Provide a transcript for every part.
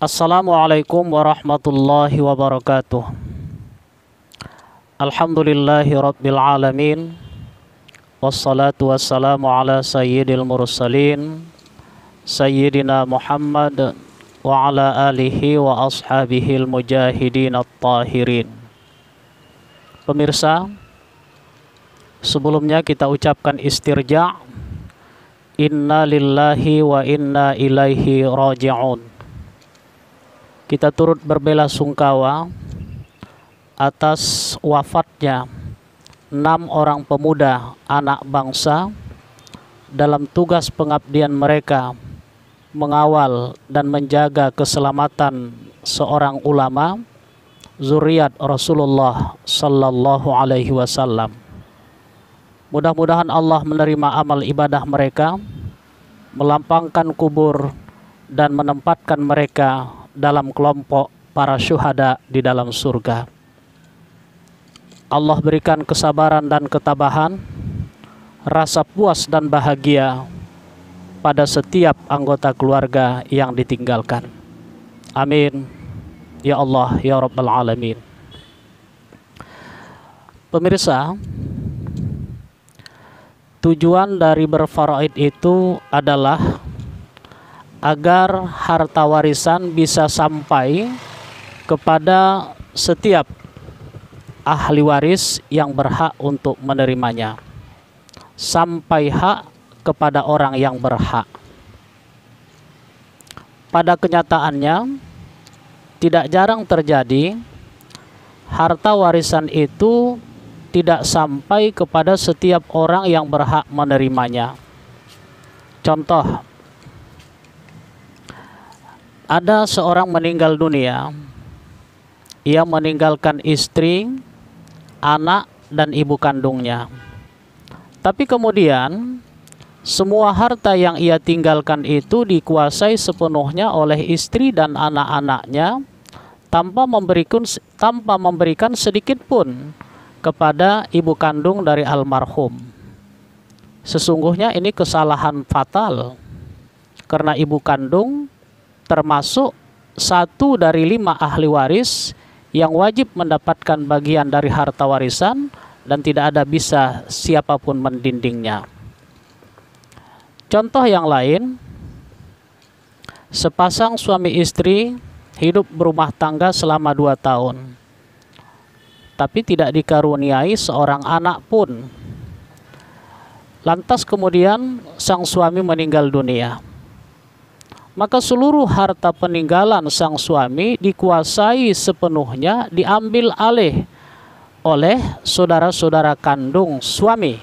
Assalamualaikum warahmatullahi wabarakatuh. Alhamdulillahi rabbil alamin. Wassalatu wassalamu ala sayyidil mursalin Sayyidina Muhammad wa ala alihi wa ashabihil mujahidin at-tahirin. Pemirsa, sebelumnya kita ucapkan istirja'. Inna lillahi wa inna ilaihi raji'un. Kita turut berbelasungkawa atas wafatnya 6 orang pemuda anak bangsa dalam tugas pengabdian mereka mengawal dan menjaga keselamatan seorang ulama zuriat Rasulullah sallallahu alaihi wasallam. Mudah-mudahan Allah menerima amal ibadah mereka, melampangkan kubur dan menempatkan mereka dalam kelompok para syuhada di dalam surga. Allah berikan kesabaran dan ketabahan, rasa puas dan bahagia pada setiap anggota keluarga yang ditinggalkan. Amin. Ya Allah, ya Rabbal Alamin. Pemirsa, tujuan dari berfaraid itu adalah agar harta warisan bisa sampai kepada setiap ahli waris yang berhak untuk menerimanya, sampai hak kepada orang yang berhak. Pada kenyataannya, tidak jarang terjadi harta warisan itu tidak sampai kepada setiap orang yang berhak menerimanya. Contoh, ada seorang meninggal dunia, ia meninggalkan istri, anak, dan ibu kandungnya. Tapi kemudian semua harta yang ia tinggalkan itu dikuasai sepenuhnya oleh istri dan anak-anaknya tanpa memberikan sedikit pun kepada ibu kandung dari almarhum. Sesungguhnya ini kesalahan fatal, karena ibu kandung termasuk 1 dari 5 ahli waris yang wajib mendapatkan bagian dari harta warisan dan tidak ada bisa siapapun mendindingnya. Contoh yang lain, sepasang suami istri hidup berumah tangga selama 2 tahun, tapi tidak dikaruniai seorang anak pun. Lantas kemudian sang suami meninggal dunia. Maka seluruh harta peninggalan sang suami dikuasai sepenuhnya, diambil alih oleh saudara-saudara kandung suami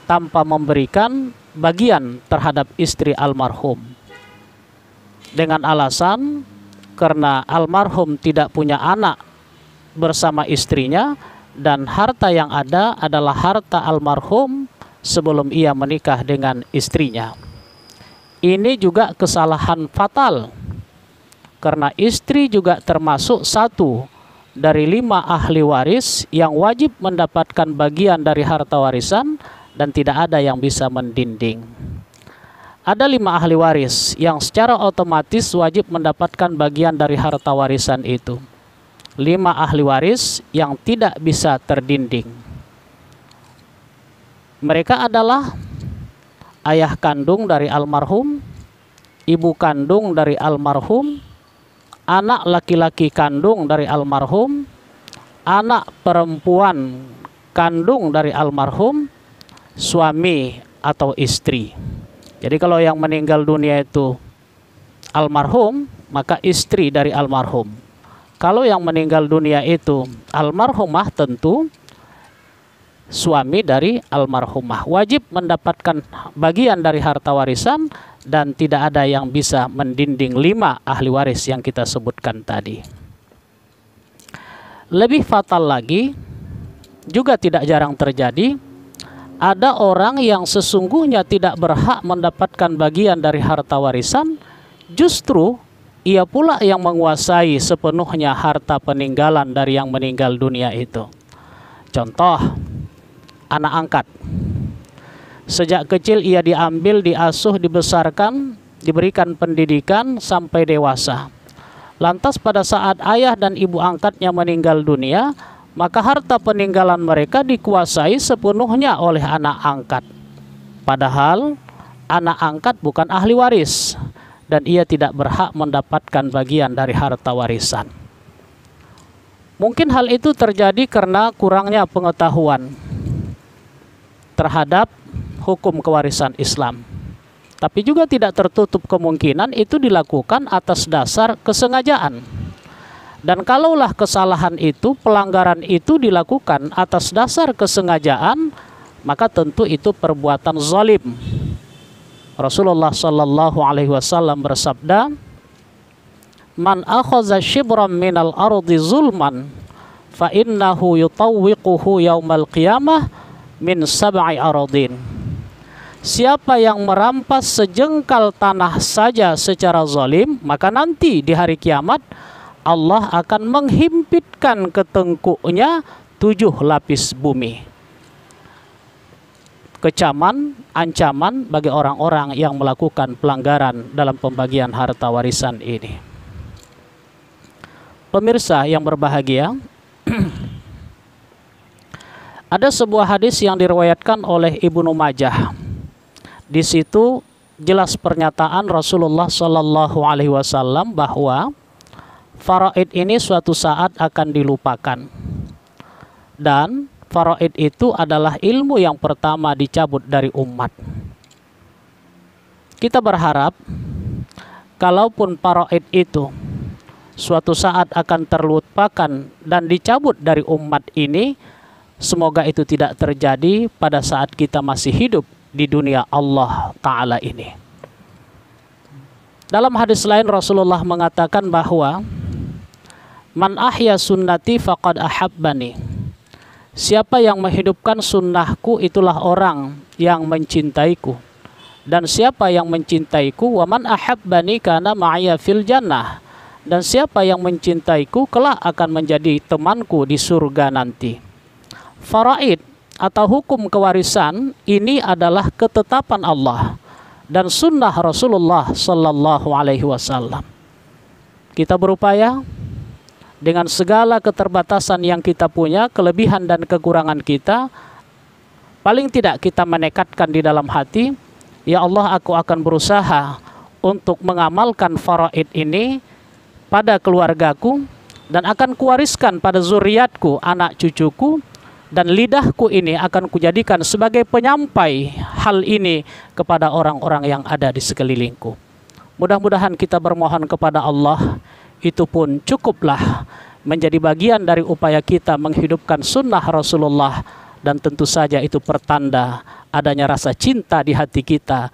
tanpa memberikan bagian terhadap istri almarhum. Dengan alasan karena almarhum tidak punya anak bersama istrinya dan harta yang ada adalah harta almarhum sebelum ia menikah dengan istrinya. Ini juga kesalahan fatal, karena istri juga termasuk 1 dari 5 ahli waris yang wajib mendapatkan bagian dari harta warisan dan tidak ada yang bisa mendinding. Ada 5 ahli waris yang secara otomatis wajib mendapatkan bagian dari harta warisan itu. 5 ahli waris yang tidak bisa terdinding. Mereka adalah ayah kandung dari almarhum, ibu kandung dari almarhum, anak laki-laki kandung dari almarhum, anak perempuan kandung dari almarhum, suami atau istri. Jadi kalau yang meninggal dunia itu almarhum, maka istri dari almarhum. Kalau yang meninggal dunia itu almarhumah, tentu suami dari almarhumah wajib mendapatkan bagian dari harta warisan dan tidak ada yang bisa mendinding 5 ahli waris yang kita sebutkan tadi. Lebih fatal lagi, juga tidak jarang terjadi, ada orang yang sesungguhnya tidak berhak mendapatkan bagian dari harta warisan, justru ia pula yang menguasai sepenuhnya harta peninggalan dari yang meninggal dunia itu. Contoh, anak angkat. Sejak kecil ia diambil, diasuh, dibesarkan, diberikan pendidikan sampai dewasa. Lantas pada saat ayah dan ibu angkatnya meninggal dunia, maka harta peninggalan mereka dikuasai sepenuhnya oleh anak angkat. Padahal anak angkat bukan ahli waris dan ia tidak berhak mendapatkan bagian dari harta warisan. Mungkin hal itu terjadi karena kurangnya pengetahuan terhadap hukum kewarisan Islam. Tapi juga tidak tertutup kemungkinan itu dilakukan atas dasar kesengajaan. Dan kalaulah kesalahan itu, pelanggaran itu dilakukan atas dasar kesengajaan, maka tentu itu perbuatan zalim. Rasulullah sallallahu alaihi wasallam bersabda, "Man akhadha shibran minal ardi zulman, fa innahu yutawwiquhu yaumal qiyamah min sab'i aradin." Siapa yang merampas sejengkal tanah saja secara zalim, maka nanti di hari kiamat Allah akan menghimpitkan ke tengkuknya 7 lapis bumi. Kecaman, ancaman bagi orang-orang yang melakukan pelanggaran dalam pembagian harta warisan ini. Pemirsa yang berbahagia, ada sebuah hadis yang diriwayatkan oleh Ibnu Majah. Di situ jelas pernyataan Rasulullah Shallallahu Alaihi Wasallam bahwa faraid ini suatu saat akan dilupakan, dan faraid itu adalah ilmu yang pertama dicabut dari umat. Kita berharap kalaupun faraid itu suatu saat akan terlupakan dan dicabut dari umat ini, semoga itu tidak terjadi pada saat kita masih hidup di dunia Allah Ta'ala ini. Dalam hadis lain Rasulullah mengatakan bahwa man ahya sunnati faqad ahabbani. Siapa yang menghidupkan sunnahku itulah orang yang mencintaiku. Dan siapa yang mencintaiku, wa man ahabbani kana ma'aya fil jannah. Dan siapa yang mencintaiku kelak akan menjadi temanku di surga nanti. Faraid atau hukum kewarisan ini adalah ketetapan Allah dan sunnah Rasulullah Sallallahu Alaihi Wasallam. Kita berupaya dengan segala keterbatasan yang kita punya, kelebihan dan kekurangan kita, paling tidak kita menekadkan di dalam hati, ya Allah, aku akan berusaha untuk mengamalkan faraid ini pada keluargaku dan akan kuwariskan pada zuriatku, anak cucuku, dan lidahku ini akan kujadikan sebagai penyampai hal ini kepada orang-orang yang ada di sekelilingku. Mudah-mudahan kita bermohon kepada Allah, itu pun cukuplah menjadi bagian dari upaya kita menghidupkan sunnah Rasulullah, dan tentu saja itu pertanda adanya rasa cinta di hati kita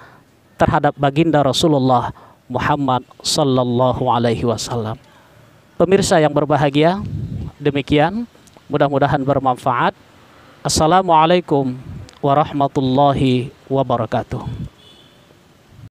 terhadap baginda Rasulullah Muhammad Sallallahu Alaihi Wasallam. Pemirsa yang berbahagia, demikian. Mudah-mudahan bermanfaat. Assalamualaikum warahmatullahi wabarakatuh.